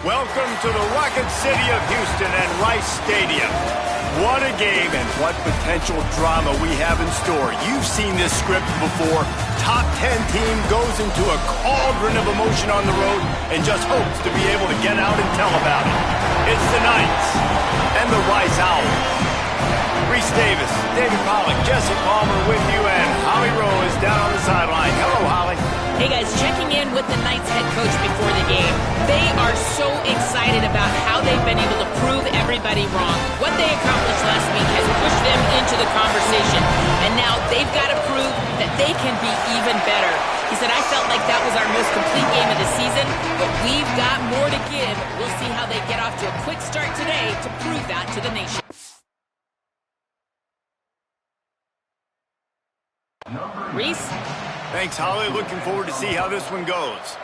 Welcome to the Rocket City of Houston and Rice Stadium. What a game and what potential drama we have in store. You've seen this script before. Top 10 team goes into a cauldron of emotion on the road and just hopes to be able to get out and tell about it. It's the Knights and the Rice Owls. Reese Davis, David Pollack, Jesse Palmer with you, and Holly Rowe is down on the sideline. Hello, Holly. Hey guys, checking in with the Knights head coach before the game. They are so excited about how they've been able to prove everybody wrong. What they accomplished last week has pushed them into the conversation, and now they've got to prove that they can be even better. He said, I felt like that was our most complete game of the season, but we've got more to give. We'll see how they get off to a quick start today to prove that to the nation. Reese? Thanks, Holly. Looking forward to see how this one goes.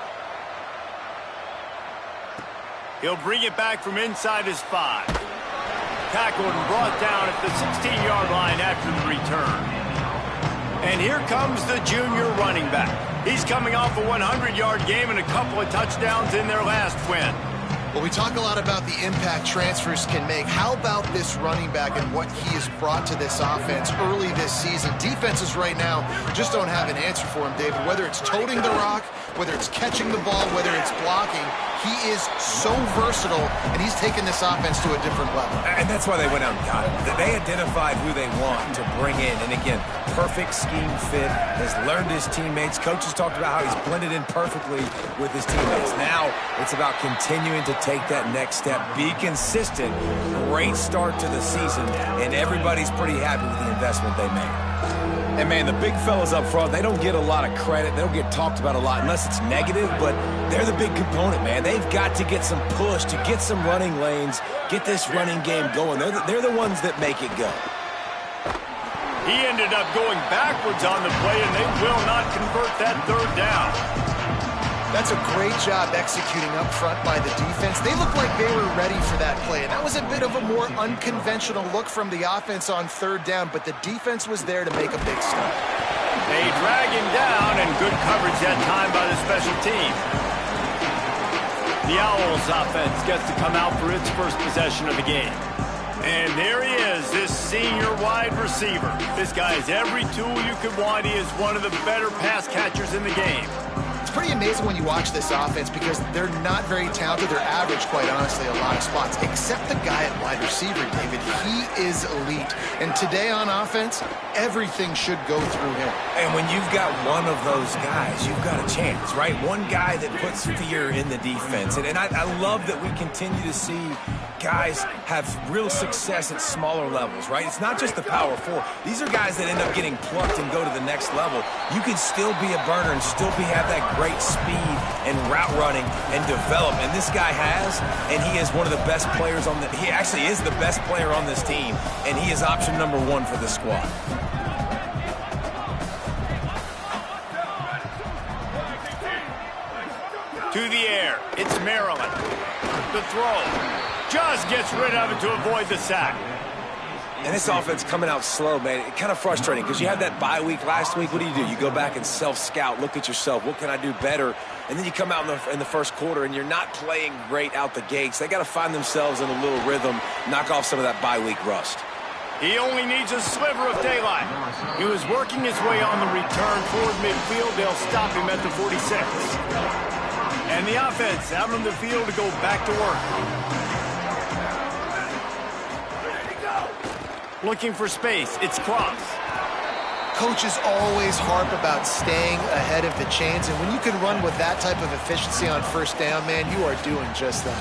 He'll bring it back from inside his 5. Tackled and brought down at the 16-yard line after the return. And here comes the junior running back. He's coming off a 100-yard game and a couple of touchdowns in their last win. Well, we talk a lot about the impact transfers can make. How about this running back and what he has brought to this offense early this season? Defenses right now just don't have an answer for him, David. Whether it's toting the rock, whether it's catching the ball, whether it's blocking, he is so versatile, and he's taken this offense to a different level. And that's why they went out and got him. They identified who they want to bring in. And again, perfect scheme fit, has learned his teammates. Coaches talked about how he's blended in perfectly with his teammates. Now it's about continuing to take that next step. Be consistent. Great start to the season, and everybody's pretty happy with the investment they made. And, man, the big fellas up front, they don't get a lot of credit. They don't get talked about a lot unless it's negative, but they're the big component, man. They've got to get some push, to get some running lanes, get this running game going. They're the ones that make it go. He ended up going backwards on the play, and they will not convert that third down. That's a great job executing up front by the defense. They looked like they were ready for that play, and that was a bit of a more unconventional look from the offense on third down, but the defense was there to make a big stop. They drag him down, and good coverage that time by the special team. The Owls offense gets to come out for its first possession of the game. And there he is, this senior wide receiver. This guy has every tool you could want. He is one of the better pass catchers in the game. Pretty amazing when you watch this offense because they're not very talented. They're average, quite honestly, a lot of spots, except the guy at wide receiver, David. He is elite. And today on offense, everything should go through him. And when you've got one of those guys, you've got a chance, right? One guy that puts fear in the defense. And I love that we continue to see guys have real success at smaller levels, right? It's not just the power 4. These are guys that end up getting plucked and go to the next level. You can still be a burner and still have that great speed and route running and develop. And this guy has, and he is one of the best players on he actually is the best player on this team, and he is option number 1 for the squad. To the air, it's Maryland. The throw. Just gets rid of it to avoid the sack. And this offense coming out slow, man. It's kind of frustrating because you had that bye week last week. What do? You go back and self-scout, look at yourself. What can I do better? And then you come out in the first quarter and you're not playing great out the gates. They got to find themselves in a little rhythm, knock off some of that bye week rust. He only needs a sliver of daylight. He was working his way on the return toward midfield. They'll stop him at the 46. And the offense out on the field to go back to work. Looking for space. It's Cross. Coaches always harp about staying ahead of the chains, and when you can run with that type of efficiency on first down, man, you are doing just that.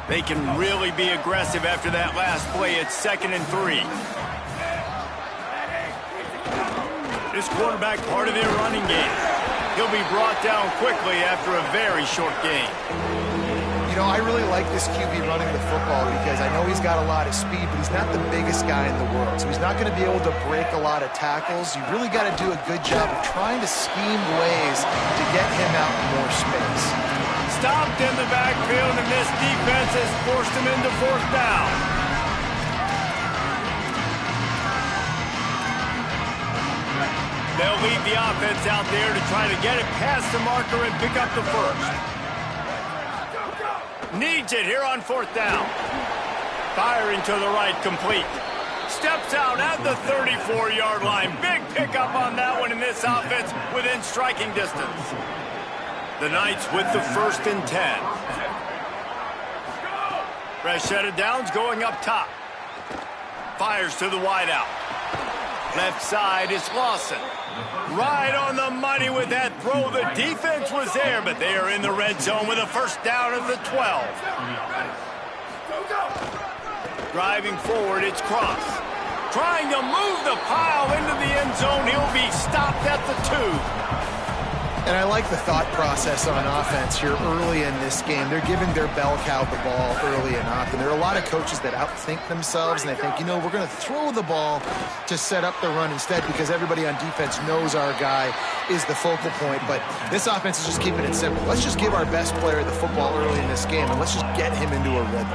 They can really be aggressive after that last play. It's 2nd and 3. This quarterback part of their running game. He'll be brought down quickly after a very short game. You know, I really like this QB running the football because I know he's got a lot of speed, but he's not the biggest guy in the world. So he's not going to be able to break a lot of tackles. You really got to do a good job of trying to scheme ways to get him out in more space. Stopped in the backfield, and this defense has forced him into 4th down. They'll leave the offense out there to try to get it past the marker and pick up the first. Needs it here on 4th down. Firing to the right, complete. Steps out at the 34-yard line. Big pickup on that one in this offense within striking distance. The Knights with the 1st and 10. Fresh set of downs going up top. Fires to the wideout. Left side is Lawson. Right on the money with that throw. The defense was there, but they are in the red zone with a 1st down at the 12. Driving forward, it's Cross. Trying to move the pile into the end zone. He'll be stopped at the 2. And I like the thought process on offense here early in this game. They're giving their bell cow the ball early and often. There are a lot of coaches that outthink themselves, and they think, you know, we're going to throw the ball to set up the run instead because everybody on defense knows our guy is the focal point. But this offense is just keeping it simple. Let's just give our best player the football early in this game, and let's just get him into a rhythm.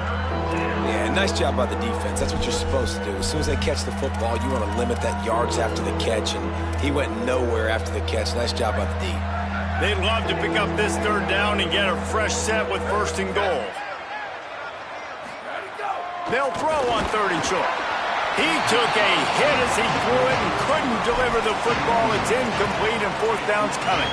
Yeah, nice job by the defense. That's what you're supposed to do. As soon as they catch the football, you want to limit that yards after the catch, and he went nowhere after the catch. Nice job by the D. They'd love to pick up this 3rd down and get a fresh set with 1st and goal. They'll throw on 3rd and short. He took a hit as he threw it and couldn't deliver the football. It's incomplete and 4th down's coming.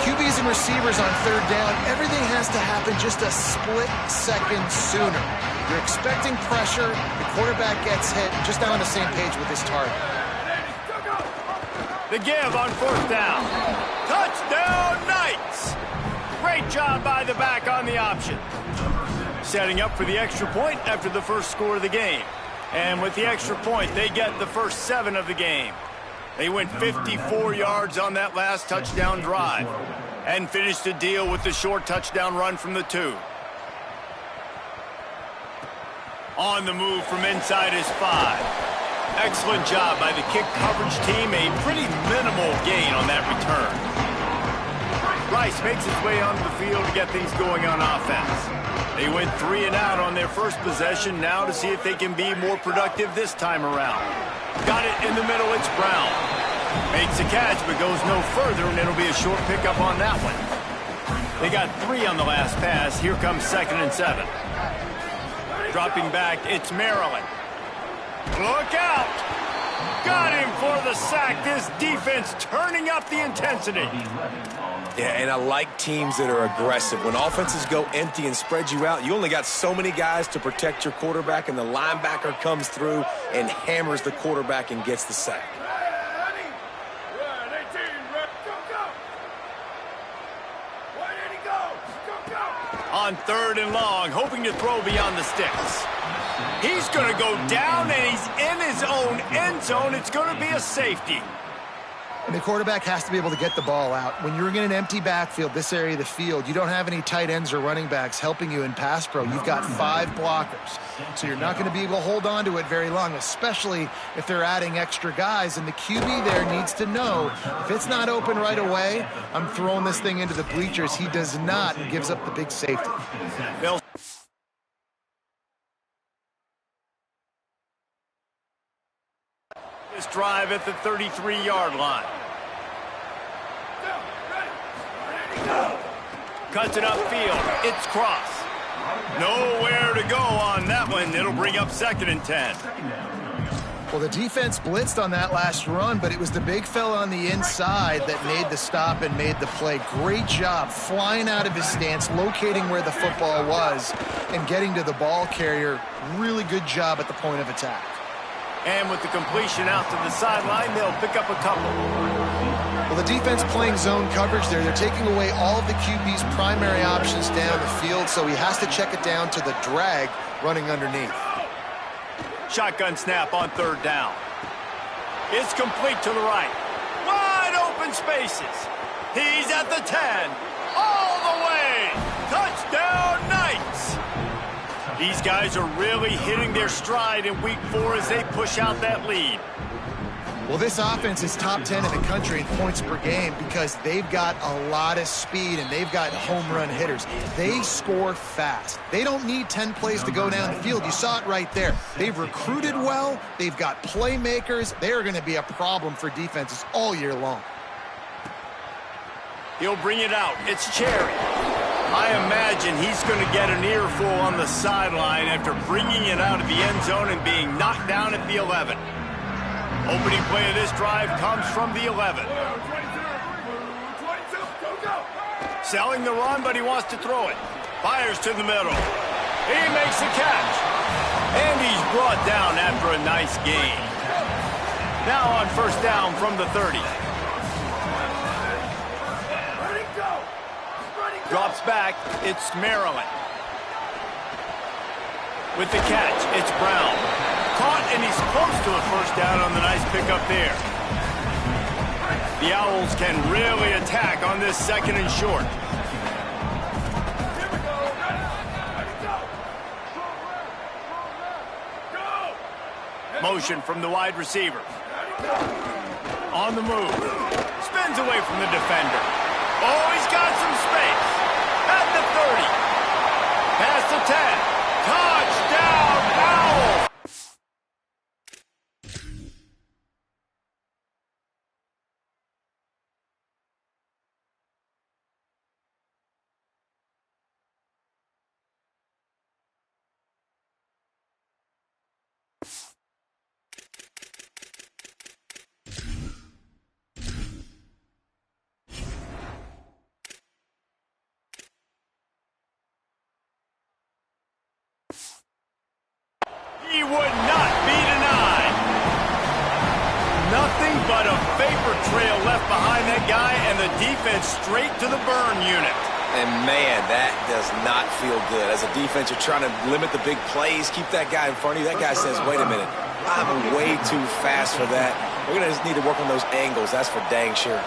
QBs and receivers on 3rd down, everything has to happen just a split second sooner. You're expecting pressure, the quarterback gets hit, just not on the same page with his target. The give on 4th down. Touchdown, Knights! Great job by the back on the option. Setting up for the extra point after the first score of the game. And with the extra point, they get the first 7 of the game. They went 54 yards on that last touchdown drive and finished the deal with the short touchdown run from the 2. On the move from inside is 5. Excellent job by the kick coverage team. A pretty minimal gain on that return. Rice makes his way onto the field to get things going on offense. They went 3 and out on their first possession, now to see if they can be more productive this time around. Got it in the middle, it's Brown. Makes a catch, but goes no further, and it'll be a short pickup on that one. They got 3 on the last pass. Here comes 2nd and 7. Dropping back, it's Maryland. Look out! Got him for the sack. This defense turning up the intensity. Yeah, and I like teams that are aggressive. When offenses go empty and spread you out, you only got so many guys to protect your quarterback, and the linebacker comes through and hammers the quarterback and gets the sack. On 3rd and long, hoping to throw beyond the sticks. He's going to go down, and he's in his own end zone. It's going to be a safety. And the quarterback has to be able to get the ball out. When you're in an empty backfield, this area of the field, you don't have any tight ends or running backs helping you in pass pro. You've got 5 blockers. So you're not going to be able to hold on to it very long, especially if they're adding extra guys. And the QB there needs to know, if it's not open right away, I'm throwing this thing into the bleachers. He does not, and gives up the big safety. This drive at the 33-yard line. Cuts it upfield. It's Cross. Nowhere to go on that one. It'll bring up 2nd and 10. Well, the defense blitzed on that last run, but it was the big fella on the inside that made the stop and made the play. Great job flying out of his stance, locating where the football was, and getting to the ball carrier. Really good job at the point of attack. And with the completion out to the sideline, they'll pick up a couple. Well, the defense playing zone coverage there. They're taking away all of the QB's primary options down the field, so he has to check it down to the drag running underneath. Shotgun snap on 3rd down. It's complete to the right. Wide open spaces. He's at the 10. All the way. Touchdown, Knights. These guys are really hitting their stride in week 4 as they push out that lead. Well, this offense is top 10 in the country in points per game because they've got a lot of speed and they've got home run hitters. They score fast. They don't need 10 plays to go down the field. You saw it right there. They've recruited well. They've got playmakers. They are going to be a problem for defenses all year long. He'll bring it out. It's Cherry. I imagine he's going to get an earful on the sideline after bringing it out of the end zone and being knocked down at the 11. Opening play of this drive comes from the 11. Selling the run, but he wants to throw it. Fires to the middle. He makes the catch. And he's brought down after a nice gain. Now on first down from the 30. Drops back. It's Maryland. With the catch, it's Brown. Caught, and he's close to a first down on the nice pickup there. The Owls can really attack on this second and short. Motion from the wide receiver. On the move. Spins away from the defender. Oh, he's got some space. At the 30. Past the 10. Touchdown, Owls! He would not be denied. Nothing but a vapor trail left behind that guy, and the defense straight to the burn unit. And, man, that does not feel good. As a defense, you're trying to limit the big plays, keep that guy in front of you. That guy says, wait a minute, I'm way too fast for that. We're going to just need to work on those angles. That's for dang sure.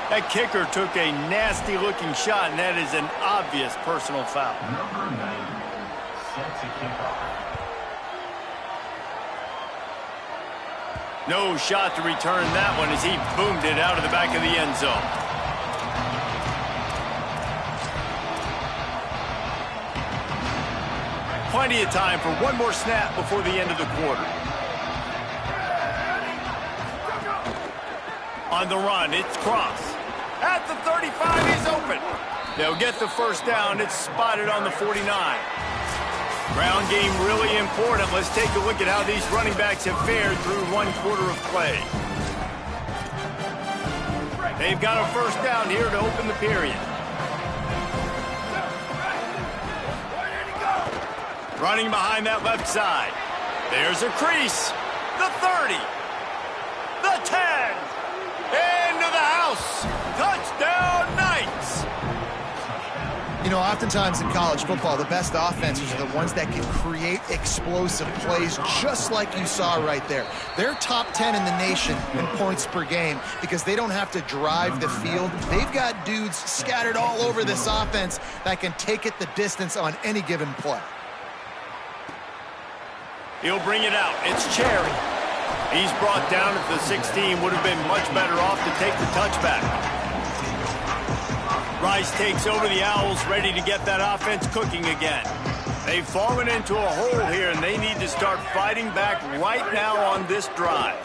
That kicker took a nasty-looking shot, and that is an obvious personal foul. Number 9, set to kick off. No shot to return that one as he boomed it out of the back of the end zone. Plenty of time for one more snap before the end of the quarter. On the run, it's Cross. At the 35, he's open. They'll get the first down. It's spotted on the 49. Ground game really important. Let's take a look at how these running backs have fared through one quarter of play. They've got a first down here to open the period. Running behind that left side. There's a crease. The 30. The 10. Into the house. Touchdown, Knights. You know, oftentimes in college football, the best offenses are the ones that can create explosive plays just like you saw right there. They're top 10 in the nation in points per game because they don't have to drive the field. They've got dudes scattered all over this offense that can take it the distance on any given play. He'll bring it out. It's Cherry. He's brought down at the 16. Would have been much better off to take the touchback. Rice takes over the Owls, ready to get that offense cooking again. They've fallen into a hole here, and they need to start fighting back right now on this drive.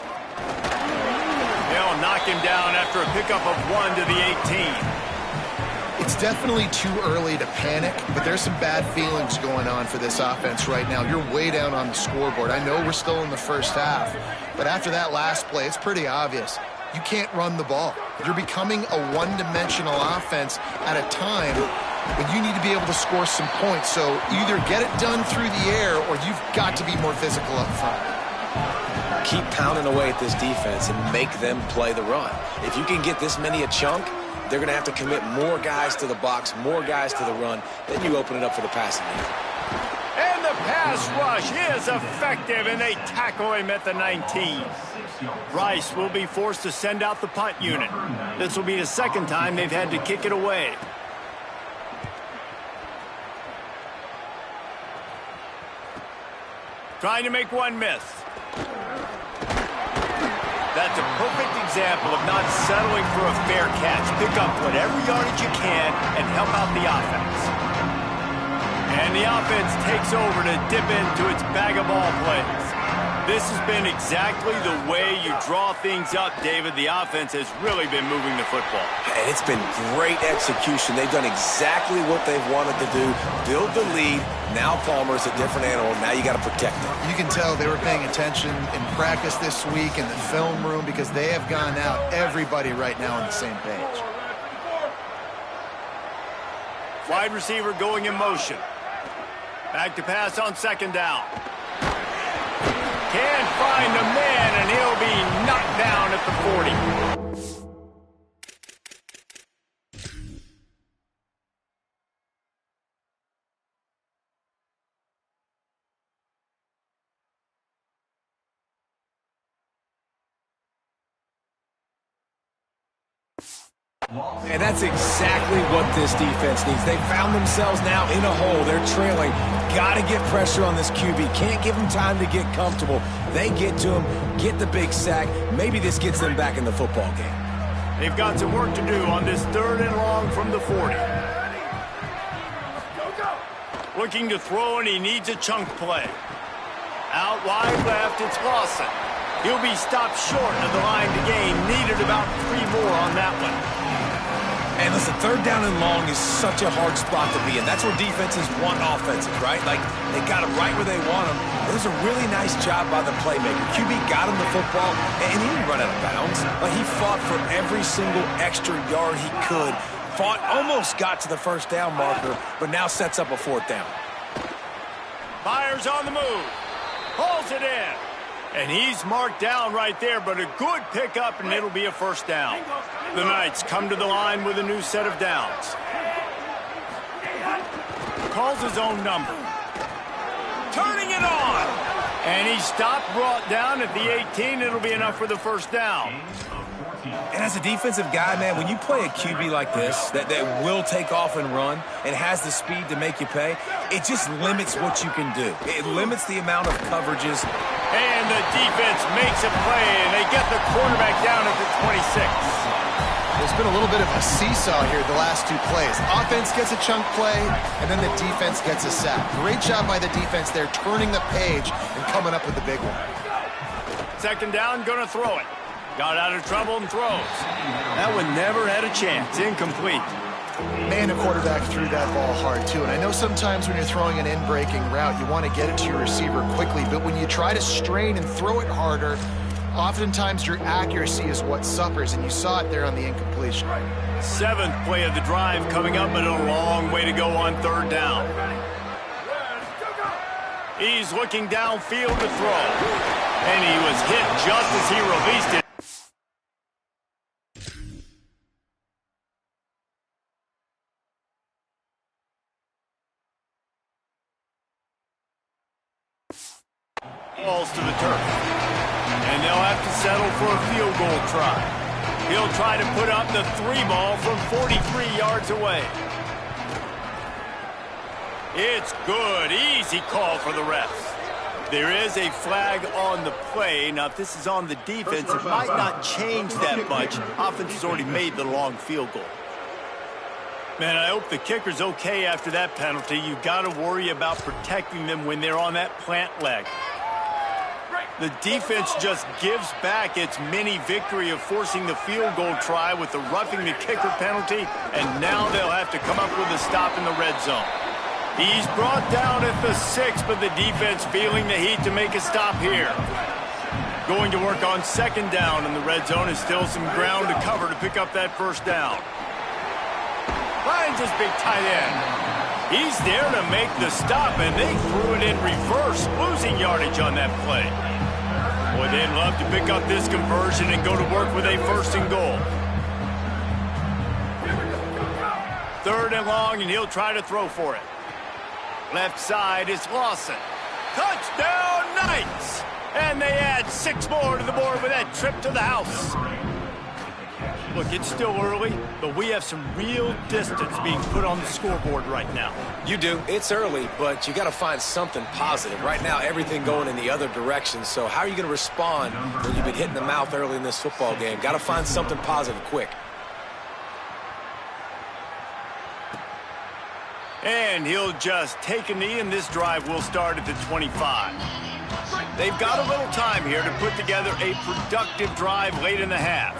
They'll knock him down after a pickup of 1 to the 18. It's definitely too early to panic, but there's some bad feelings going on for this offense right now. You're way down on the scoreboard. I know we're still in the first half, but after that last play, it's pretty obvious. You can't run the ball. You're becoming a one-dimensional offense at a time when you need to be able to score some points. So either get it done through the air or you've got to be more physical up front. Keep pounding away at this defense and make them play the run. If you can get this many a chunk, they're going to have to commit more guys to the box, more guys to the run. Then you open it up for the passing game. And the pass rush is effective, and they tackle him at the 19. Rice will be forced to send out the punt unit. This will be the second time they've had to kick it away. Trying to make one miss. example of not settling for a fair catch. Pick up whatever yardage you can and help out the offense. And the offense takes over to dip into its bag of ball plays. This has been exactly the way you draw things up, David. The offense has really been moving the football. And it's been great execution. They've done exactly what they've wanted to do. Build the lead. Now Palmer's a different animal. Now you got to protect him. You can tell they were paying attention in practice this week in the film room because they have gone out, everybody right now on the same page. Wide receiver going in motion. Back to pass on second down. Can't find the man, and he'll be knocked down at the 40. And that's exactly what this defense needs. They found themselves now in a hole. They're trailing. Got to get pressure on this QB. Can't give them time to get comfortable. They get to him, get the big sack. Maybe this gets them back in the football game. They've got some work to do on this 3rd and long from the 40. Looking to throw, and he needs a chunk play. Out wide left, it's Lawson. He'll be stopped short of the line to gain. Needed about 3 more on that one. And listen, 3rd down and long is such a hard spot to be in. That's where defenses want offenses, right? Like, they got them right where they want them. It was a really nice job by the playmaker. QB got him the football, and he didn't run out of bounds. Like, he fought for every single extra yard he could. Fought, almost got to the 1st down marker, but now sets up a 4th down. Myers on the move. Pulls it in. And he's marked down right there, but a good pickup, and it'll be a 1st down. The Knights come to the line with a new set of downs. Calls his own number. Turning it on. And he stopped, brought down at the 18. It'll be enough for the 1st down. And as a defensive guy, man, when you play a QB like this that will take off and run and has the speed to make you pay, it just limits what you can do. It limits the amount of coverages. And the defense makes a play, and they get the quarterback down at the 26. There's been a little bit of a seesaw here the last 2 plays. Offense gets a chunk play, and then the defense gets a sack. Great job by the defense there, turning the page and coming up with the big one. 2nd down, gonna throw it. Got out of trouble and throws. That one never had a chance. Incomplete. Man, the quarterback threw that ball hard, too. And I know sometimes when you're throwing an in-breaking route, you want to get it to your receiver quickly. But when you try to strain and throw it harder, oftentimes your accuracy is what suffers. And you saw it there on the incompletion. 7th play of the drive coming up, but a long way to go on 3rd down. He's looking downfield to throw. And he was hit just as he released it. Falls to the turf. And they'll have to settle for a field goal try. He'll try to put up the 3 ball from 43 yards away. It's good. Easy call for the refs. There is a flag on the play. Now, if this is on the defense, it might not change that much. Offense has already made the long field goal. Man, I hope the kicker's okay after that penalty. You've got to worry about protecting them when they're on that plant leg. The defense just gives back its mini victory of forcing the field goal try with the roughing the kicker penalty, and now they'll have to come up with a stop in the red zone. He's brought down at the 6, but the defense feeling the heat to make a stop here. Going to work on 2nd down, and the red zone is still some ground to cover to pick up that 1st down. Finds his big tight end. He's there to make the stop, and they threw it in reverse, losing yardage on that play. Boy, they'd love to pick up this conversion and go to work with a 1st and goal. 3rd and long, and he'll try to throw for it. Left side is Lawson. Touchdown, Knights! And they add 6 more to the board with that trip to the house. Look, it's still early, but we have some real distance being put on the scoreboard right now. You do. It's early, but you got to find something positive. Right now, everything going in the other direction. So how are you going to respond when you've been hit in the mouth early in this football game? Got to find something positive quick. And he'll just take a knee, and this drive will start at the 25. They've got a little time here to put together a productive drive late in the half.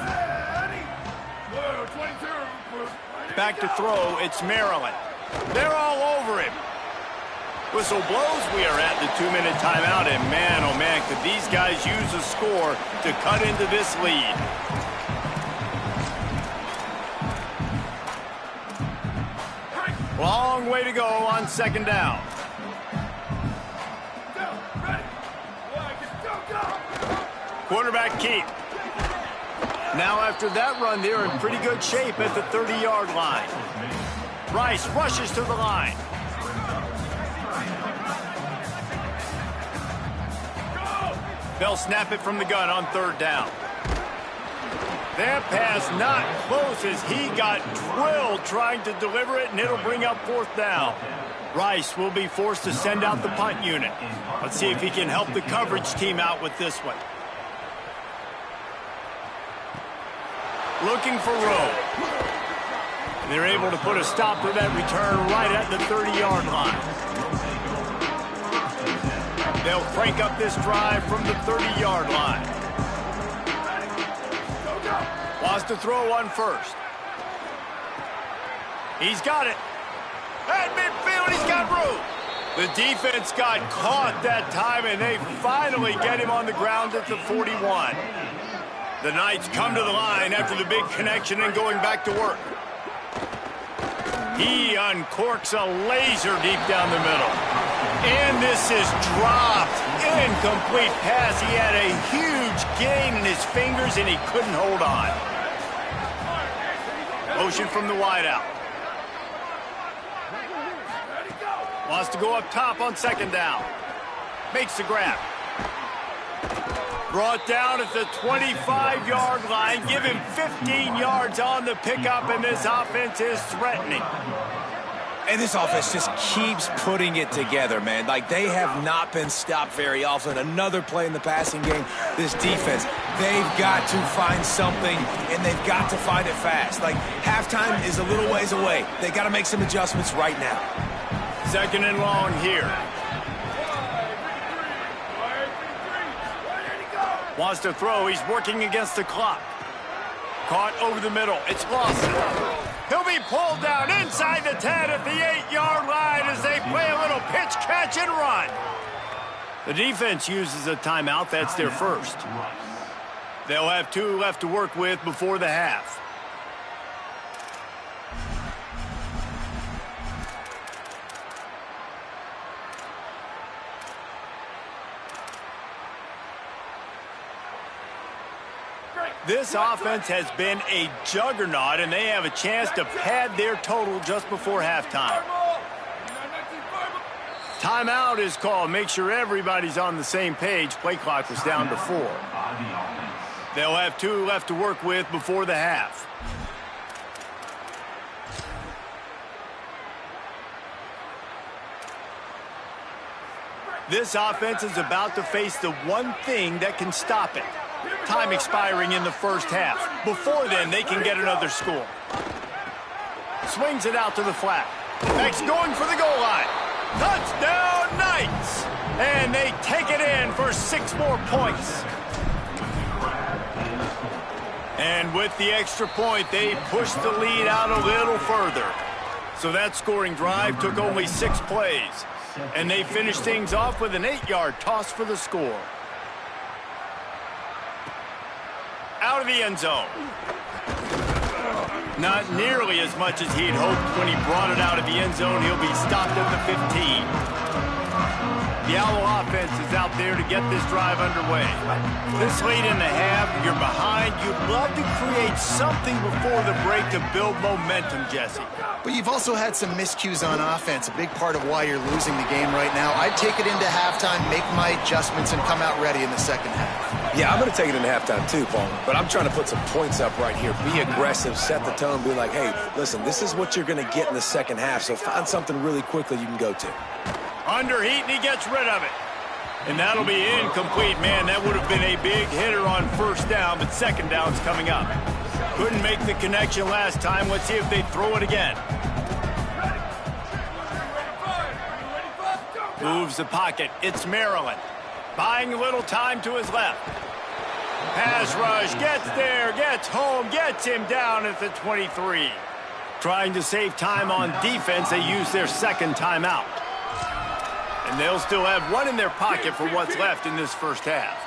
Back to throw, it's Maryland. They're all over him. Whistle blows, we are at the 2-minute timeout, and man, oh man, could these guys use a score to cut into this lead. Long way to go on second down. Quarterback keep. Now after that run, they're in pretty good shape at the 30-yard line. Rice rushes to the line. They'll snap it from the gun on third down. That pass not close as he got drilled trying to deliver it, and it'll bring up fourth down. Rice will be forced to send out the punt unit. Let's see if he can help the coverage team out with this one. Looking for Rowe. And they're able to put a stop to that return right at the 30-yard line. They'll crank up this drive from the 30-yard line. Wants to throw on first. He's got it. At midfield, he's got room. The defense got caught that time, and they finally get him on the ground at the 41. The Knights come to the line after the big connection and going back to work. He uncorks a laser deep down the middle. And this is dropped. Incomplete pass. He had a huge gain in his fingers, and he couldn't hold on. Motion from the wideout. Wants to go up top on second down. Makes the grab. Brought down at the 25-yard line. Give him 15 yards on the pickup, and this offense is threatening. And this offense just keeps putting it together, man. Like, they have not been stopped very often. Another play in the passing game. This defense, they've got to find something, and they've got to find it fast. Like, halftime is a little ways away. They got to make some adjustments right now. Second and long here. Wants to throw. He's working against the clock. Caught over the middle. It's Lawson. He'll be pulled down inside the 10 at the 8-yard line as they play a little pitch, catch, and run. The defense uses a timeout. That's their first. They'll have 2 left to work with before the half. This offense has been a juggernaut, and they have a chance to pad their total just before halftime. Timeout is called. Make sure everybody's on the same page. Play clock is down to 4. They'll have 2 left to work with before the half. This offense is about to face the one thing that can stop it. Time expiring in the first half. Before then, they can get another score. Swings it out to the flat. Next, going for the goal line. Touchdown, Knights! And they take it in for 6 more points. And with the extra point, they push the lead out a little further. So that scoring drive took only 6 plays. And they finished things off with an 8-yard toss for the score. Out of the end zone. Not nearly as much as he'd hoped when he brought it out of the end zone. He'll be stopped at the 15. The Owl offense is out there to get this drive underway. This late in the half, you're behind. You'd love to create something before the break to build momentum, Jesse. But you've also had some miscues on offense, a big part of why you're losing the game right now. I'd take it into halftime, make my adjustments, and come out ready in the second half. Yeah, I'm going to take it into halftime too, Paul. But I'm trying to put some points up right here. Be aggressive, set the tone, be like, hey, listen, this is what you're going to get in the second half, so find something really quickly you can go to. Under heat, and he gets rid of it. And that'll be incomplete, man. That would have been a big hitter on first down, but second down's coming up. Couldn't make the connection last time. Let's see if they throw it again. Moves the pocket. It's Maryland. Buying a little time to his left. Pass rush. Gets there. Gets home. Gets him down at the 23. Trying to save time on defense, they use their second timeout. And they'll still have one in their pocket for what's left in this first half.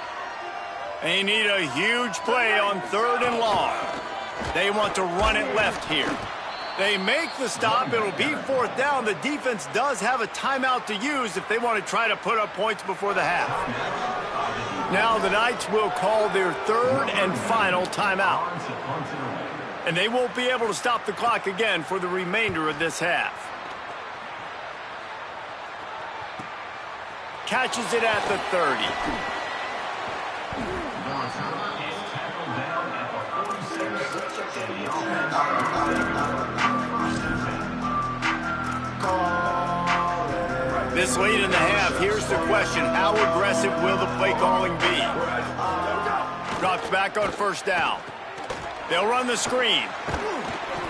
They need a huge play on 3rd and long. They want to run it left here. They make the stop. It'll be 4th down. The defense does have a timeout to use if they want to try to put up points before the half. Now the Knights will call their 3rd and final timeout. And they won't be able to stop the clock again for the remainder of this half. Catches it at the 30. This late in the half, here's the question. How aggressive will the play calling be? Drops back on first down. They'll run the screen.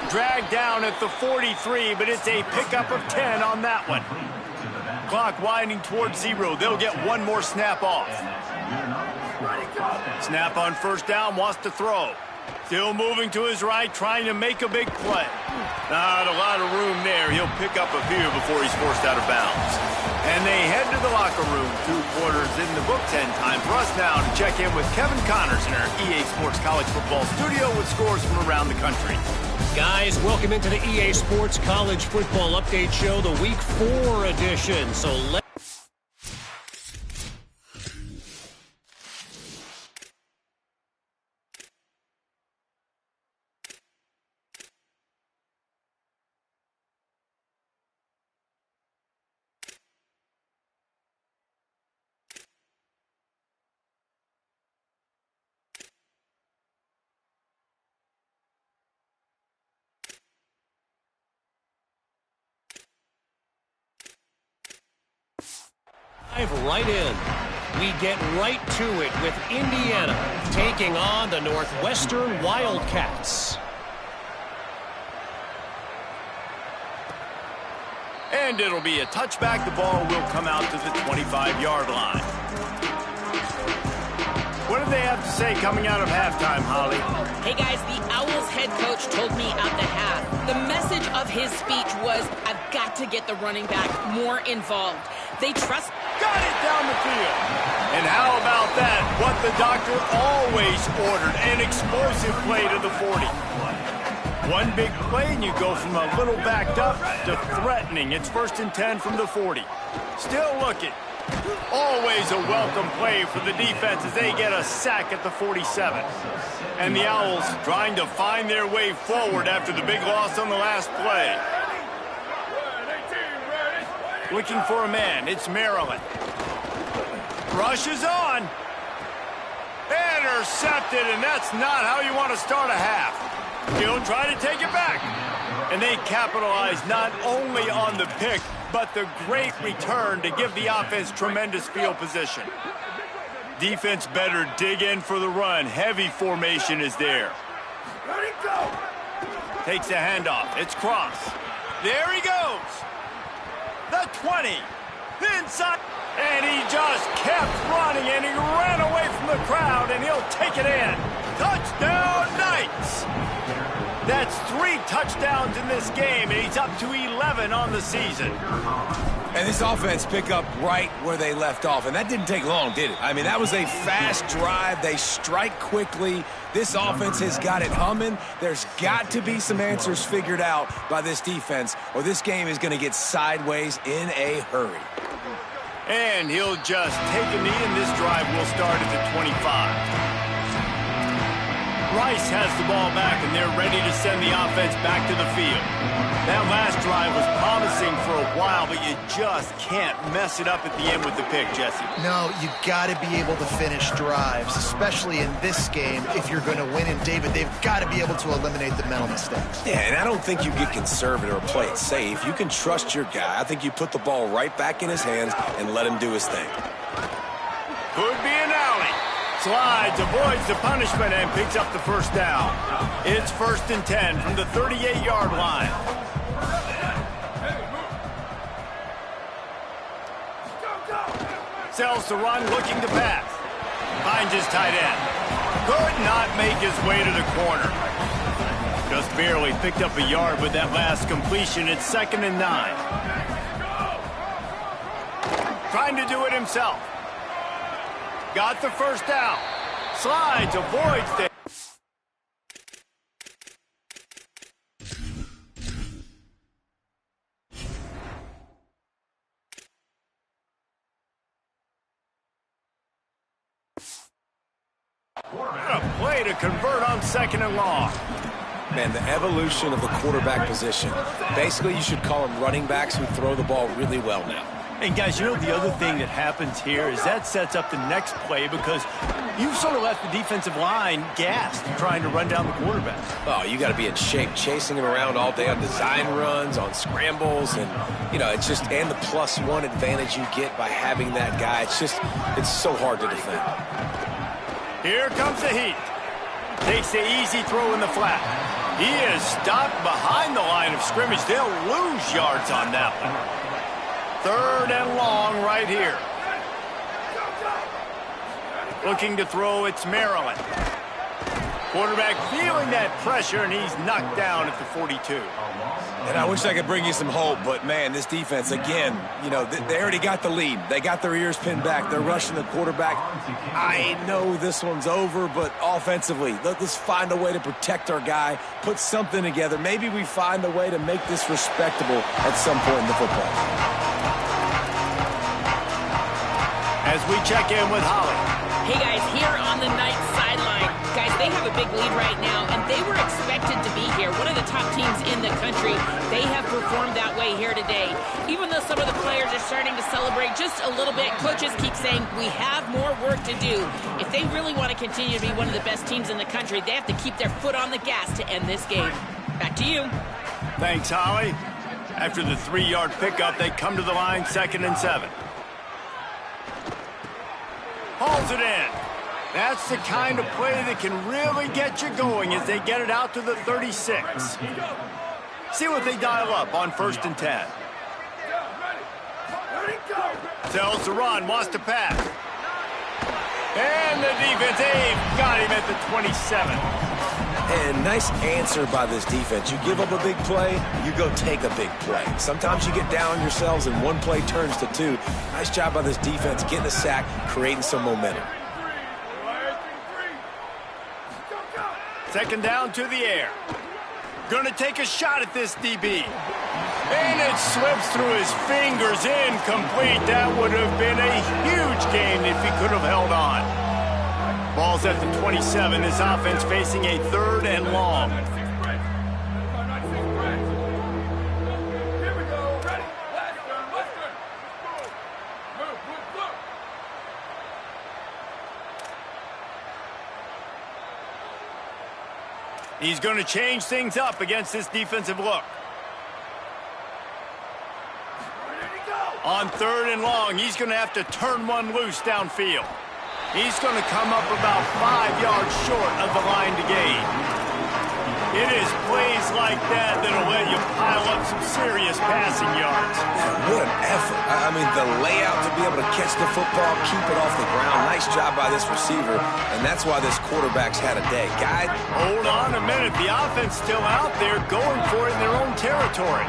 Dragged down at the 43, but it's a pickup of 10 on that one. Clock winding towards 0. They'll get one more snap off. Snap on first down, wants to throw. Still moving to his right, trying to make a big play. Not a lot of room there. He'll pick up a few before he's forced out of bounds. And they head to the locker room. 2 quarters in the books, and time for us now to check in with Kevin Connors in our EA Sports College Football studio with scores from around the country. Guys, welcome into the EA Sports College Football Update Show, the Week 4 edition. So let's... dive right in. We get right to it with Indiana taking on the Northwestern Wildcats. And it'll be a touchback. The ball will come out to the 25-yard line. What did they have to say coming out of halftime, Holly? Hey, guys, the Owls head coach told me at the half, the message of his speech was, I've got to get the running back more involved. They trust... Got it down the field. And how about that? What the doctor always ordered, an explosive play to the 40. One big play, and you go from a little backed up to threatening. It's 1st and 10 from the 40. Still looking. Always a welcome play for the defense as they get a sack at the 47. And the Owls trying to find their way forward after the big loss on the last play. Looking for a man. It's Maryland. Rush is on. Intercepted, and that's not how you want to start a half. He'll try to take it back. And they capitalize not only on the pick, but the great return to give the offense tremendous field position. Defense better dig in for the run. Heavy formation is there. Ready, go. Takes a handoff. It's Cross. There he goes. The 20. Inside. And he just kept running, and he ran away from the crowd, and he'll take it in. Touchdown, Knights. That's 3 touchdowns in this game, and he's up to 11 on the season. And this offense pick up right where they left off, and that didn't take long, did it? I mean, that was a fast drive. They strike quickly. This offense has got it humming. There's got to be some answers figured out by this defense, or this game is going to get sideways in a hurry. And he'll just take a knee, and this drive will start at the 25. Rice has the ball back, and they're ready to send the offense back to the field. That last drive was promising for a while, but you just can't mess it up at the end with the pick, Jesse. No, you got to be able to finish drives, especially in this game. If you're going to win, and David, they've got to be able to eliminate the mental mistakes. Yeah, and I don't think you get conservative or play it safe. You can trust your guy. I think you put the ball right back in his hands and let him do his thing. Could be an alley. Slides, avoids the punishment, and picks up the first down. It's 1st and 10 from the 38-yard line. Sells the run, looking to pass. Finds his tight end. Could not make his way to the corner. Just barely picked up a yard with that last completion. It's 2nd and 9. Trying to do it himself. Got the first down. Slides, avoids the... What a play to convert on 2nd and long. Man, the evolution of the quarterback position. Basically, you should call them running backs who throw the ball really well now. And guys, you know the other thing that happens here is that sets up the next play because you've sort of left the defensive line gassed trying to run down the quarterback. Oh, you got to be in shape, chasing him around all day on design runs, on scrambles, and, you know, it's just, and the +1 advantage you get by having that guy. It's so hard to defend. Here comes the heat. Takes the easy throw in the flat. He is stopped behind the line of scrimmage. They'll lose yards on that one. 3rd and long right here. Looking to throw, it's Maryland. Quarterback feeling that pressure, and he's knocked down at the 42. And I wish I could bring you some hope, but, man, this defense, again, you know, they already got the lead. They got their ears pinned back. They're rushing the quarterback. I know this one's over, but offensively, let's find a way to protect our guy, put something together. Maybe we find a way to make this respectable at some point in the football. As we check in with Holly. Hey, guys, here on the Knights sideline. Guys, they have a big lead right now, and they were expected to be here. One of the top teams in the country. They have performed that way here today. Even though some of the players are starting to celebrate just a little bit, coaches keep saying, we have more work to do. If they really want to continue to be one of the best teams in the country, they have to keep their foot on the gas to end this game. Back to you. Thanks, Holly. After the 3-yard pickup, they come to the line, 2nd and 7. Hauls it in. That's the kind of play that can really get you going as they get it out to the 36. See what they dial up on 1st and 10. Tells the run, wants to pass. And the defense, got him at the 27. And nice answer by this defense. You give up a big play, you go take a big play. Sometimes you get down on yourselves and one play turns to 2. Nice job by this defense getting a sack, creating some momentum. 2nd down to the air. Gonna take a shot at this DB. And it slips through his fingers, incomplete. That would have been a huge gain if he could have held on. Ball's at the 27. This offense facing a 3rd and long. He's going to change things up against this defensive look. On 3rd and long, he's going to have to turn one loose downfield. He's going to come up about 5 yards short of the line to gain. It is plays like that that'll let you pile up some serious passing yards. What an effort. I mean, the layout to be able to catch the football, keep it off the ground. Nice job by this receiver, and that's why this quarterback's had a day. Guy, hold on a minute. The offense still out there going for it in their own territory.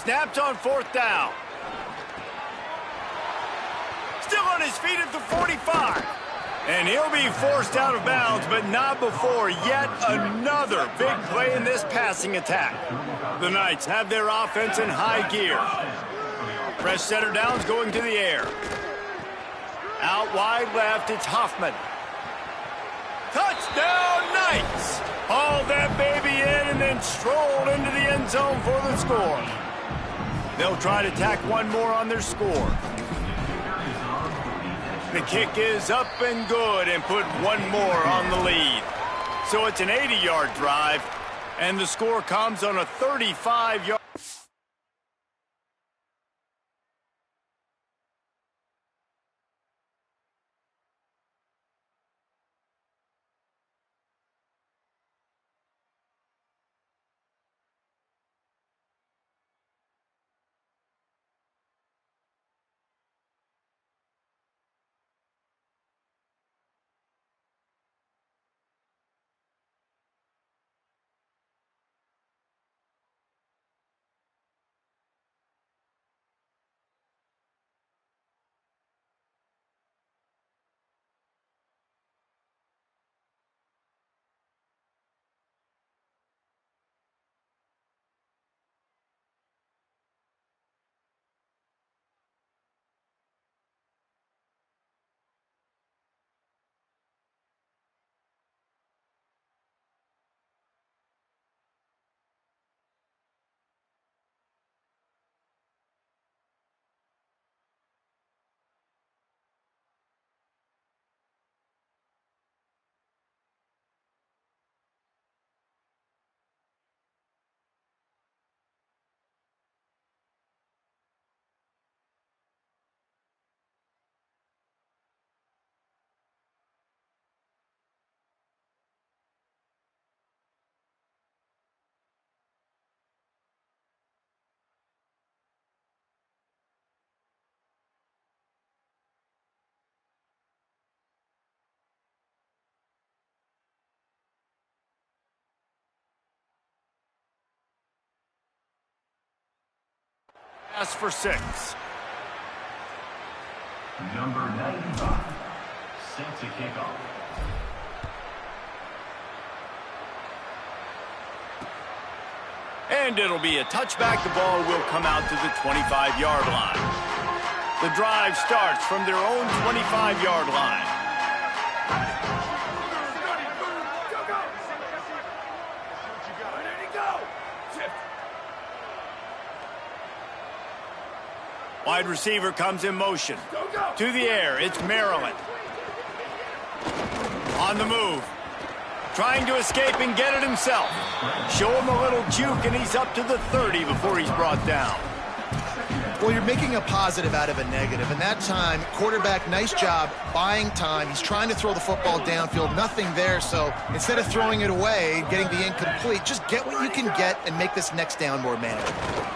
Snapped on 4th down. Still on his feet at the 45. And he'll be forced out of bounds, but not before yet another big play in this passing attack. The Knights have their offense in high gear. Fresh setter downs going to the air. Out wide left, it's Hoffman. Touchdown, Knights! Hauled that baby in and then strolled into the end zone for the score. They'll try to tack one more on their score. The kick is up and good and put one more on the lead. So it's an 80-yard drive, and the score comes on a 35-yard. Pass for 6. Number 95, set to kick off. And it'll be a touchback. The ball will come out to the 25-yard line. The drive starts from their own 25-yard line. Wide receiver comes in motion. To the air, it's Maryland. On the move. Trying to escape and get it himself. Show him a little juke, and he's up to the 30 before he's brought down. Well, you're making a positive out of a negative. And that time, quarterback, nice job buying time. He's trying to throw the football downfield. Nothing there. So instead of throwing it away, getting the incomplete, just get what you can get and make this next down more manageable.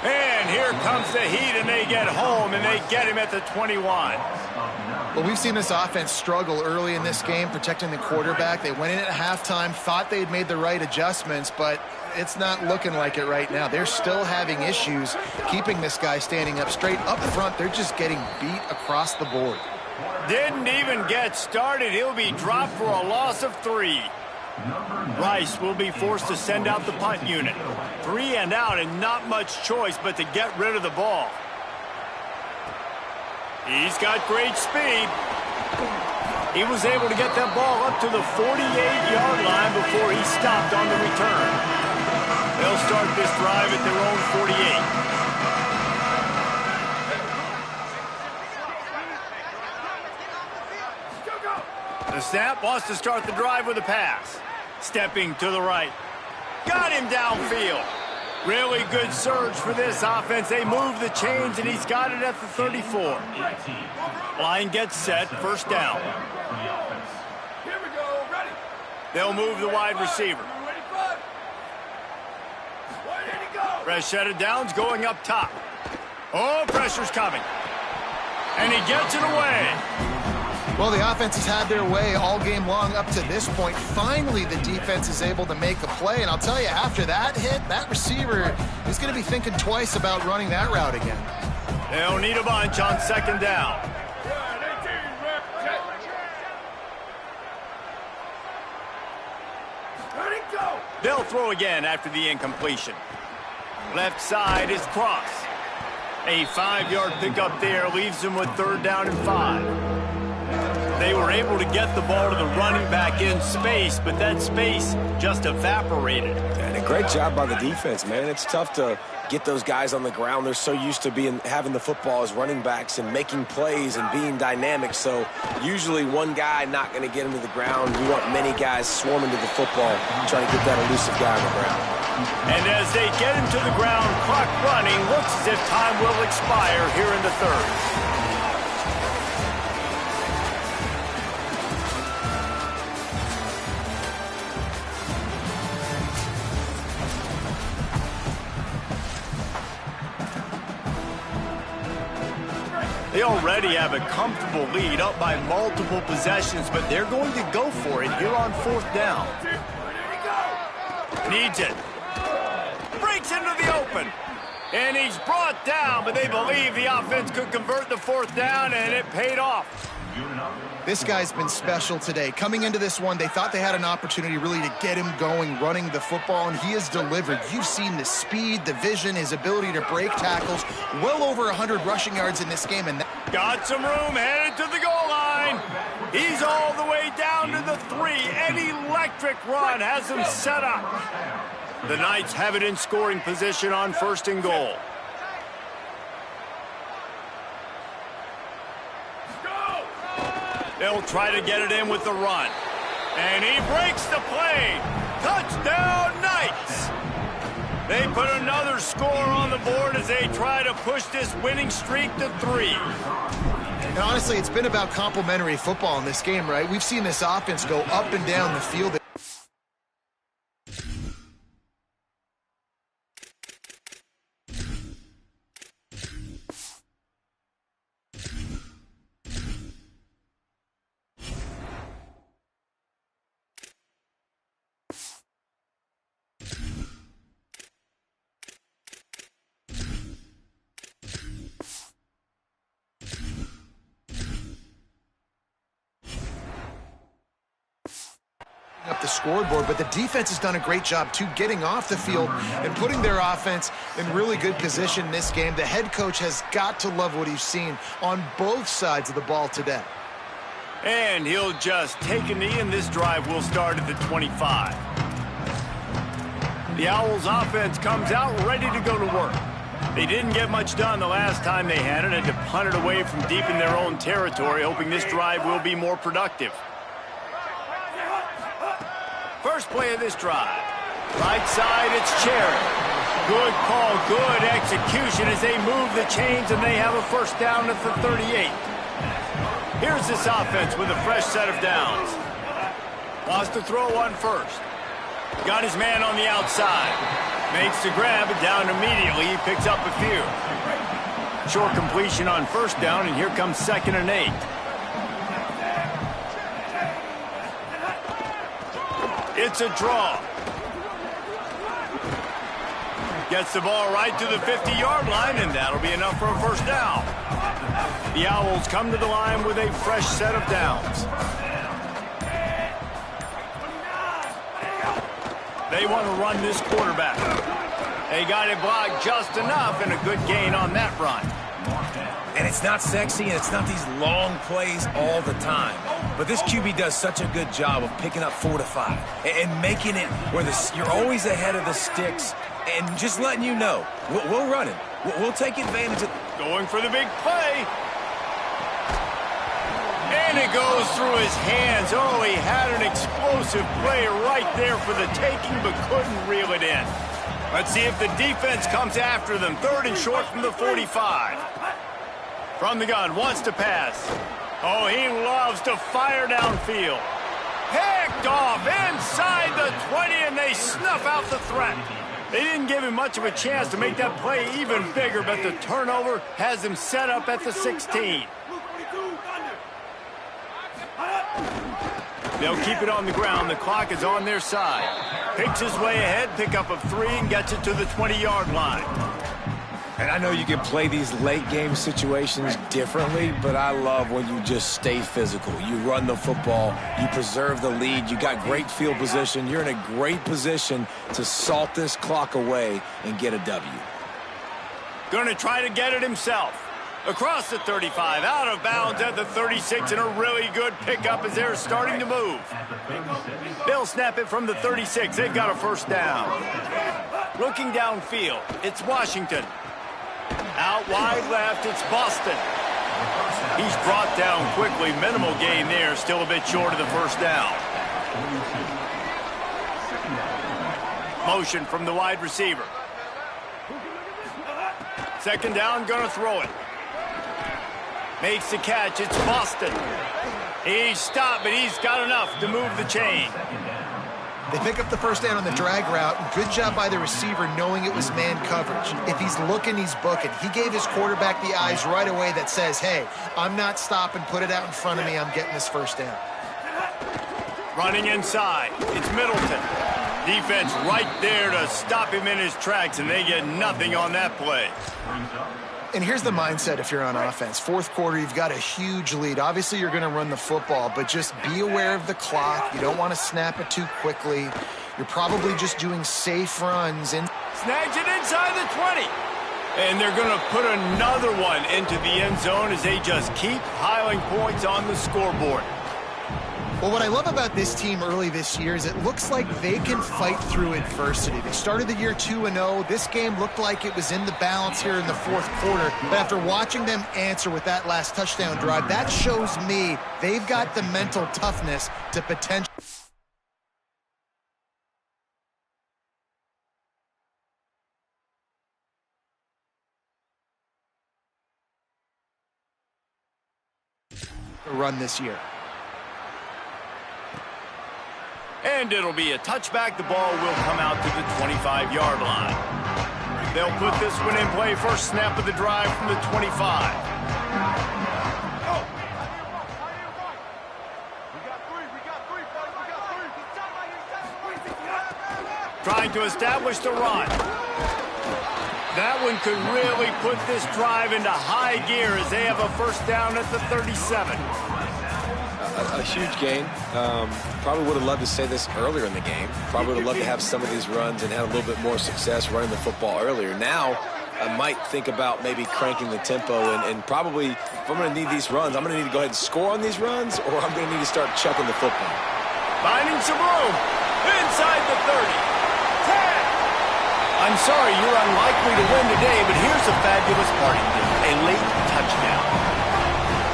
And here comes the heat, and they get home, and they get him at the 21. Well, we've seen this offense struggle early in this game, protecting the quarterback. They went in at halftime, thought they'd made the right adjustments, but it's not looking like it right now. They're still having issues keeping this guy standing up straight. Up front, they're just getting beat across the board. Didn't even get started. He'll be dropped for a loss of 3. Rice will be forced to send out the punt unit. 3 and out, and not much choice but to get rid of the ball. He's got great speed. He was able to get that ball up to the 48-yard line before he stopped on the return. They'll start this drive at their own 48. The snap wants to start the drive with a pass. Stepping to the right. Got him downfield. Really good surge for this offense. They move the chains, and he's got it at the 34. Line gets set, first down. They'll move the wide receiver. Fresh set of downs going up top. Oh, pressure's coming. And he gets it away. Well, the offense has had their way all game long up to this point. Finally, the defense is able to make a play. And I'll tell you, after that hit, that receiver is going to be thinking twice about running that route again. They'll need a bunch on second down. They'll throw again after the incompletion. Left side is Cross. A 5-yard pickup there leaves them with 3rd down and 5. They were able to get the ball to the running back in space, but that space just evaporated. And a great job by the defense, man. It's tough to get those guys on the ground. They're so used to having the football as running backs and making plays and being dynamic. So usually one guy not going to get him to the ground. We want many guys swarming to the football, trying to get that elusive guy on the ground. And as they get him to the ground, clock running, looks as if time will expire here in the 3rd. They already have a comfortable lead, up by multiple possessions, but they're going to go for it here on 4th down. Needs it. Breaks into the open. And he's brought down, but they believe the offense could convert the 4th down, and it paid off. This guy's been special today. Coming into this one, they thought they had an opportunity really to get him going, running the football, and he has delivered. You've seen the speed, the vision, his ability to break tackles. Well over 100 rushing yards in this game. And got some room, headed to the goal line. He's all the way down to the 3. An electric run has him set up. The Knights have it in scoring position on 1st and goal. They'll try to get it in with the run. And he breaks the play. Touchdown, Knights! They put another score on the board as they try to push this winning streak to 3. And honestly, it's been about complementary football in this game, right? We've seen this offense go up and down the field. Up the scoreboard, but the defense has done a great job too, getting off the field and putting their offense in really good position in this game. The head coach has got to love what he's seen on both sides of the ball today. And he'll just take a knee, and this drive will start at the 25. The Owls offense comes out ready to go to work. They didn't get much done the last time they had it, and to punt it away from deep in their own territory, hoping this drive will be more productive. First play of this drive. Right side, it's Cherry. Good call, good execution as they move the chains, and they have a 1st down at the 38. Here's this offense with a fresh set of downs. Lost to throw on 1st. Got his man on the outside. Makes the grab, and down immediately. He picks up a few. Short completion on 1st down, and here comes 2nd and 8. It's a draw. Gets the ball right to the 50-yard line, and that'll be enough for a 1st down. The Owls come to the line with a fresh set of downs. They want to run this quarterback. They got it blocked just enough, and a good gain on that run. And it's not sexy, and it's not these long plays all the time. But this QB does such a good job of picking up 4 to 5 and making it where you're always ahead of the sticks and just letting you know, we'll run it. We'll take advantage of... Going for the big play. And it goes through his hands. Oh, he had an explosive play right there for the taking, but couldn't reel it in. Let's see if the defense comes after them. 3rd and short from the 45. From the gun, wants to pass. Oh, he loves to fire downfield. Picked off inside the 20, and they snuff out the threat. They didn't give him much of a chance to make that play even bigger, but the turnover has him set up at the 16. They'll keep it on the ground. The clock is on their side. Picks his way ahead, pick up of 3, and gets it to the 20-yard line. And I know you can play these late game situations differently, but I love when you just stay physical. You run the football, you preserve the lead, you got great field position. You're in a great position to salt this clock away and get a W. Going to try to get it himself. Across the 35, out of bounds at the 36, and a really good pickup as they're starting to move. They'll snap it from the 36. They've got a first down. Looking downfield, it's Washington. Out wide left, it's Boston. He's brought down quickly. Minimal gain there, still a bit short of the first down. Motion from the wide receiver. Second down, gonna throw it. Makes the catch, it's Boston. He's stopped, but he's got enough to move the chain. They pick up the first down on the drag route. Good job by the receiver knowing it was man coverage. If he's looking, he's booking. He gave his quarterback the eyes right away that says, hey, I'm not stopping, put it out in front of me, I'm getting this first down. Running inside, it's Middleton. Defense right there to stop him in his tracks, and they get nothing on that play. And here's the mindset if you're on offense. Fourth quarter, you've got a huge lead. Obviously, you're going to run the football, but just be aware of the clock. You don't want to snap it too quickly. You're probably just doing safe runs. Snags it inside the 20. And they're going to put another one into the end zone as they just keep piling points on the scoreboard. Well, what I love about this team early this year is it looks like they can fight through adversity. They started the year 2-0. This game looked like it was in the balance here in the fourth quarter. But after watching them answer with that last touchdown drive, that shows me they've got the mental toughness to potentially run this year. And it'll be a touchback. The ball will come out to the 25-yard line. They'll put this one in play. First snap of the drive from the 25. Trying to establish the run. That one could really put this drive into high gear as they have a first down at the 37. A huge gain. Probably would have loved to say this earlier in the game. Probably would have loved to have some of these runs and have a little bit more success running the football earlier. Now, I might think about maybe cranking the tempo and probably, if I'm going to need these runs, I'm going to need to go ahead and score on these runs, or I'm going to need to start chucking the football. Finding some room inside the 30. 10. I'm sorry, you're unlikely to win today, but here's a fabulous parting gift, a late touchdown.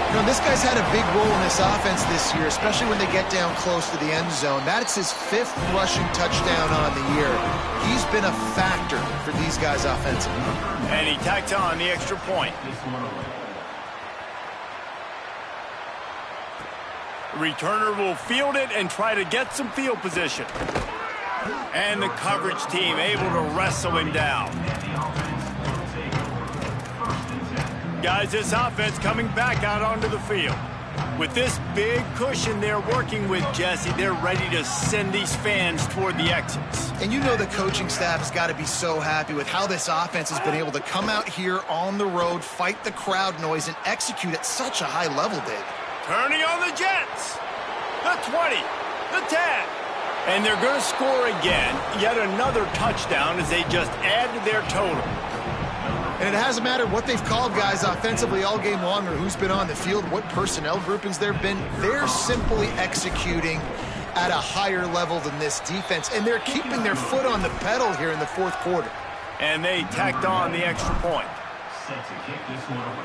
You know, this guy's had a big role in this offense this year, especially when they get down close to the end zone. That's his 5th rushing touchdown on the year. He's been a factor for these guys offensively. And he tacks on the extra point. The returner will field it and try to get some field position. And the coverage team able to wrestle him down. Guys, this offense coming back out onto the field. With this big cushion they're working with, Jesse, they're ready to send these fans toward the exits. And you know the coaching staff has got to be so happy with how this offense has been able to come out here on the road, fight the crowd noise, and execute at such a high level, David. Turning on the Jets. The 20, the 10. And they're going to score again. Yet another touchdown as they just add to their total. And it hasn't mattered what they've called guys offensively all game long or who's been on the field, what personnel groupings there have been. They're simply executing at a higher level than this defense, and they're keeping their foot on the pedal here in the fourth quarter. And they tacked on the extra point. Set to kick this one away.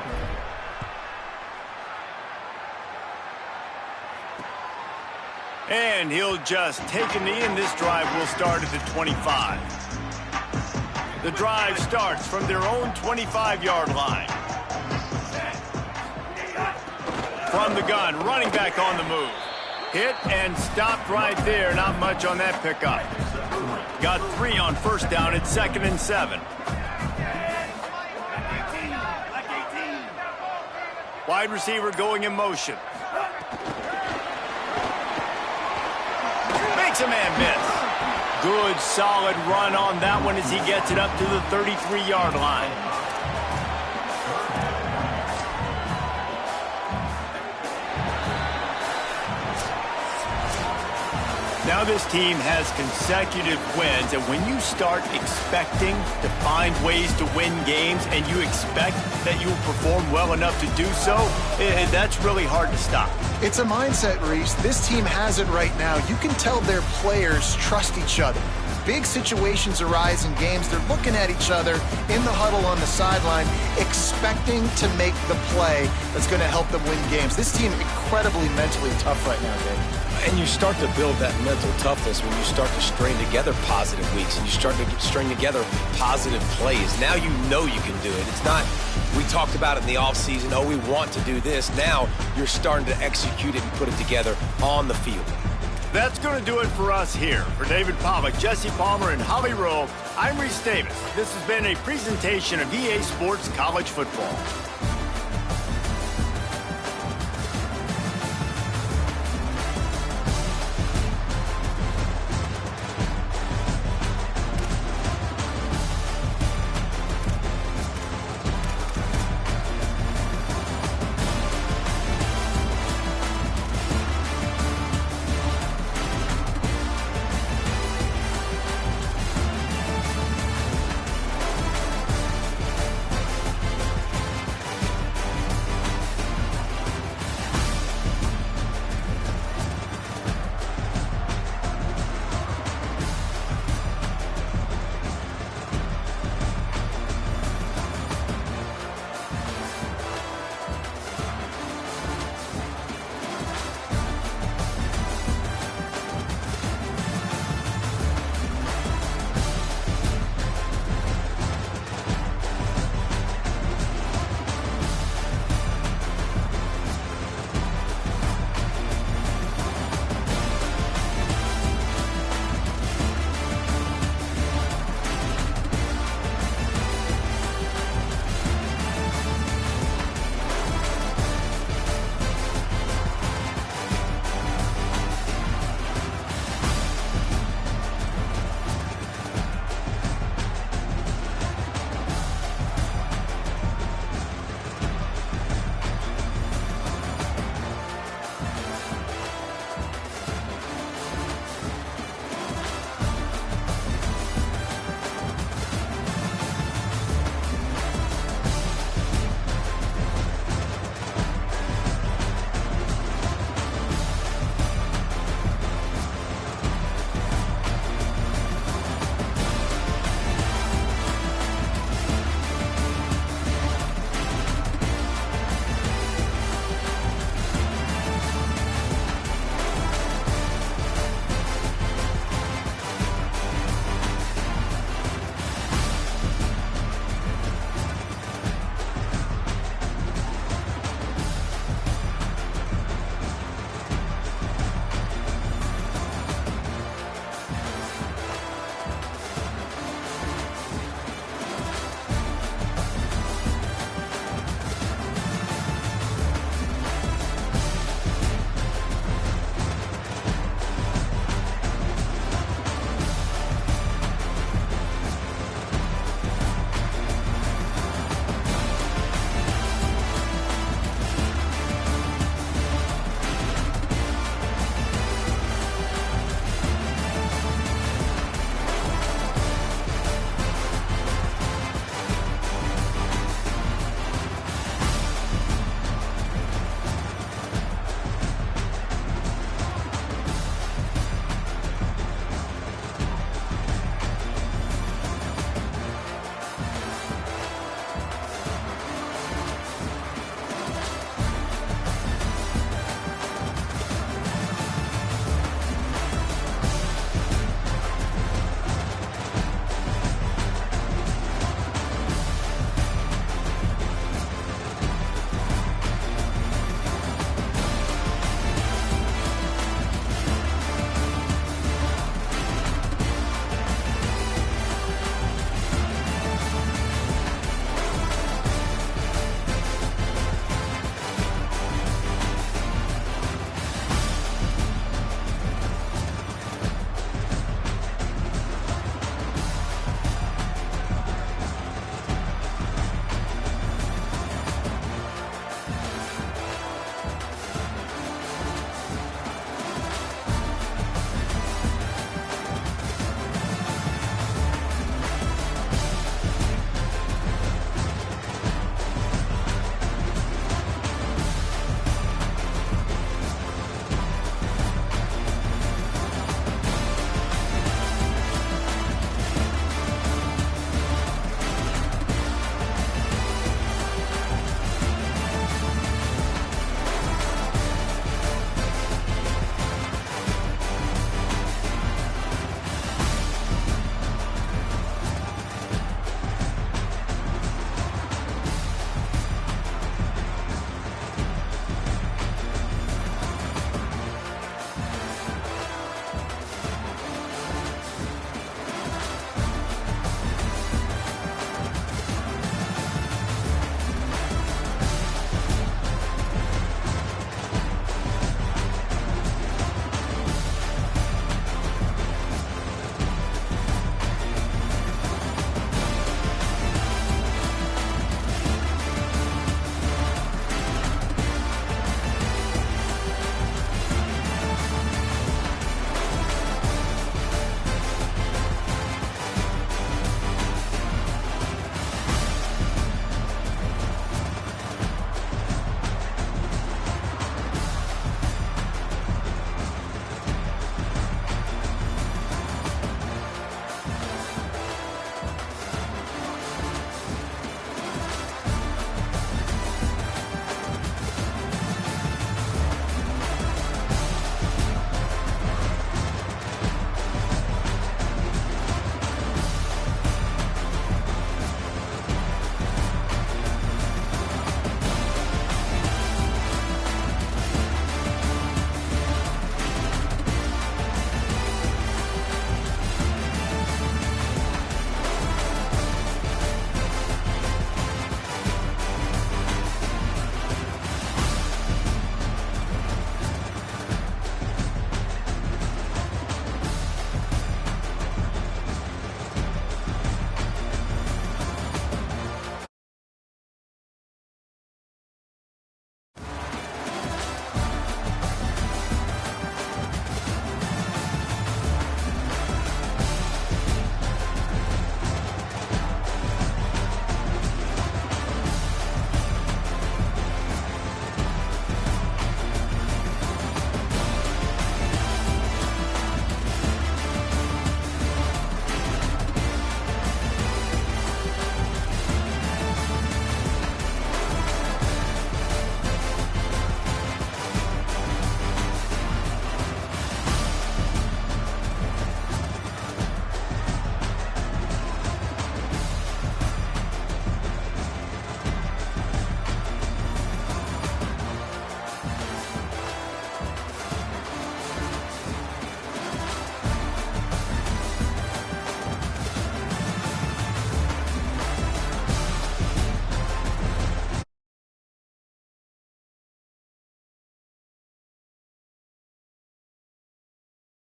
And he'll just take a knee, and this drive will start at the 25. The drive starts from their own 25-yard line. From the gun, running back on the move. Hit and stopped right there. Not much on that pickup. Got 3 on first down at 2nd and 7. Wide receiver going in motion. Makes a man miss. Good, solid run on that one as he gets it up to the 33-yard line. Now this team has consecutive wins, and when you start expecting to find ways to win games and you expect that you'll perform well enough to do so, that's really hard to stop. It's a mindset, Reese. This team has it right now. You can tell their players trust each other. Big situations arise in games. They're looking at each other in the huddle on the sideline, expecting to make the play that's going to help them win games. This team incredibly mentally tough right now, Dave. And you start to build that mental toughness when you start to string together positive weeks and you start to string together positive plays. Now you know you can do it. It's not, we talked about it in the offseason, oh, we want to do this. Now you're starting to execute it and put it together on the field. That's going to do it for us here. For David Pollack, Jesse Palmer, and Holly Rowe, I'm Reese Davis. This has been a presentation of EA Sports College Football.